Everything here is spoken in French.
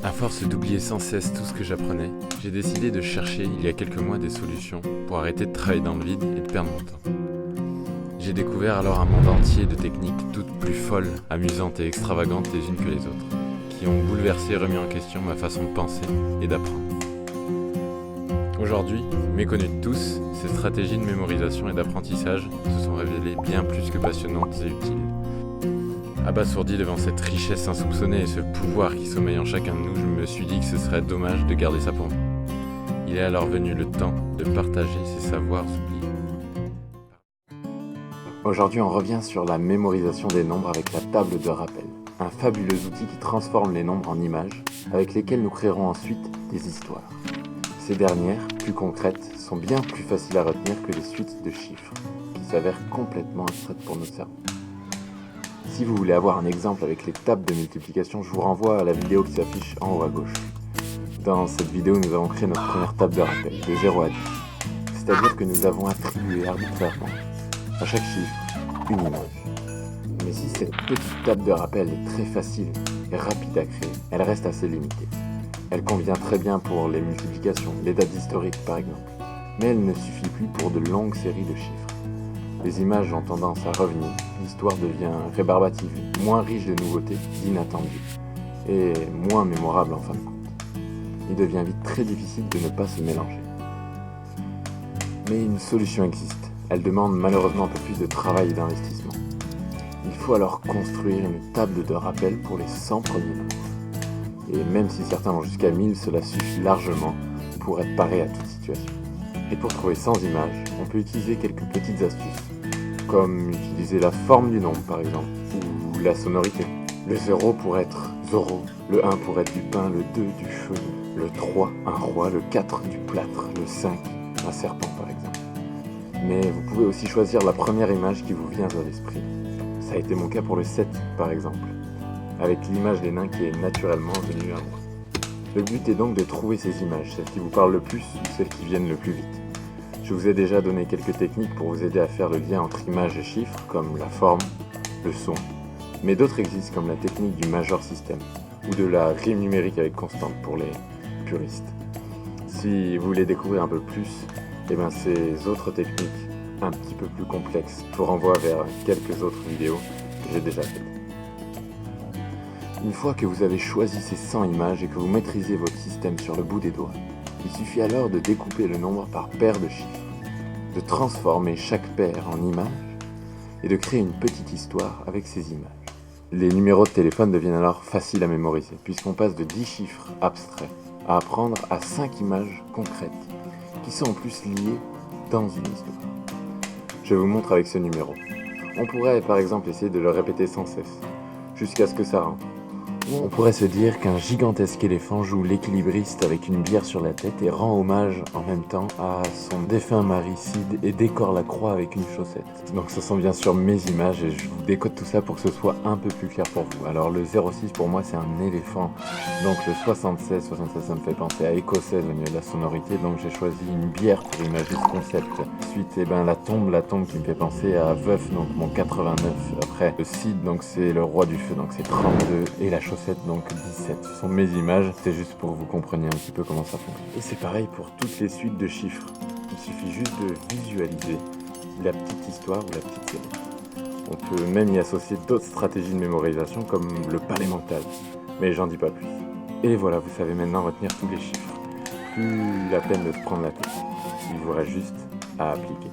À force d'oublier sans cesse tout ce que j'apprenais, j'ai décidé de chercher il y a quelques mois des solutions pour arrêter de travailler dans le vide et de perdre mon temps. J'ai découvert alors un monde entier de techniques toutes plus folles, amusantes et extravagantes les unes que les autres, qui ont bouleversé et remis en question ma façon de penser et d'apprendre. Aujourd'hui, méconnues de tous, ces stratégies de mémorisation et d'apprentissage se sont révélées bien plus que passionnantes et utiles. Abasourdi devant cette richesse insoupçonnée et ce pouvoir qui sommeille en chacun de nous, je me suis dit que ce serait dommage de garder ça pour moi. Il est alors venu le temps de partager ces savoirs oubliés. Aujourd'hui, on revient sur la mémorisation des nombres avec la table de rappel, un fabuleux outil qui transforme les nombres en images, avec lesquelles nous créerons ensuite des histoires. Ces dernières, plus concrètes, sont bien plus faciles à retenir que les suites de chiffres, qui s'avèrent complètement abstraites pour nos cerveaux. Si vous voulez avoir un exemple avec les tables de multiplication, je vous renvoie à la vidéo qui s'affiche en haut à gauche. Dans cette vidéo, nous avons créé notre première table de rappel, de 0 à 10. C'est-à-dire que nous avons attribué arbitrairement à chaque chiffre une image. Mais si cette petite table de rappel est très facile et rapide à créer, elle reste assez limitée. Elle convient très bien pour les multiplications, les dates historiques par exemple, mais elle ne suffit plus pour de longues séries de chiffres. Les images ont tendance à revenir, l'histoire devient rébarbative, moins riche de nouveautés, d'inattendues, et moins mémorable en fin de compte. Il devient vite très difficile de ne pas se mélanger. Mais une solution existe, elle demande malheureusement un peu plus de travail et d'investissement. Il faut alors construire une table de rappel pour les 100 premiers nombres. Et même si certains vont jusqu'à 1000, cela suffit largement pour être paré à toute situation. Et pour trouver 100 images, on peut utiliser quelques petites astuces, comme utiliser la forme du nombre par exemple, ou la sonorité. Le 0 pourrait être Zoro, le 1 pourrait être du pain, le 2 du feu, le 3 un roi, le 4 du plâtre, le 5 un serpent par exemple. Mais vous pouvez aussi choisir la première image qui vous vient à l'esprit. Ça a été mon cas pour le 7 par exemple, avec l'image des nains qui est naturellement venue à moi. Le but est donc de trouver ces images, celles qui vous parlent le plus ou celles qui viennent le plus vite. Je vous ai déjà donné quelques techniques pour vous aider à faire le lien entre images et chiffres, comme la forme, le son. Mais d'autres existent comme la technique du major system, ou de la rime numérique avec constante pour les puristes. Si vous voulez découvrir un peu plus, ces autres techniques, un petit peu plus complexes, je vous renvoie vers quelques autres vidéos que j'ai déjà faites. Une fois que vous avez choisi ces 100 images et que vous maîtrisez votre système sur le bout des doigts, il suffit alors de découper le nombre par paires de chiffres, de transformer chaque paire en image et de créer une petite histoire avec ces images. Les numéros de téléphone deviennent alors faciles à mémoriser puisqu'on passe de 10 chiffres abstraits à apprendre à 5 images concrètes qui sont en plus liées dans une histoire. Je vous montre avec ce numéro. On pourrait par exemple essayer de le répéter sans cesse, jusqu'à ce que ça rentre. On pourrait se dire qu'un gigantesque éléphant joue l'équilibriste avec une bière sur la tête et rend hommage en même temps à son défunt mari Sid et décore la croix avec une chaussette. Donc ce sont bien sûr mes images et je vous décode tout ça pour que ce soit un peu plus clair pour vous. Alors le 06 pour moi c'est un éléphant, donc le 76 ça me fait penser à écossaise au niveau de la sonorité, donc j'ai choisi une bière pour imager ce concept. Ensuite la tombe qui me fait penser à Veuf, donc mon 89. Après le Sid, donc c'est le roi du feu, donc c'est 32 et la chaussette donc 17. Ce sont mes images, c'est juste pour que vous compreniez un petit peu comment ça fonctionne. Et c'est pareil pour toutes les suites de chiffres. Il suffit juste de visualiser la petite histoire ou la petite série. On peut même y associer d'autres stratégies de mémorisation comme le palais mental, mais j'en dis pas plus. Et voilà, vous savez maintenant retenir tous les chiffres. Plus la peine de se prendre la tête. Il vous reste juste à appliquer.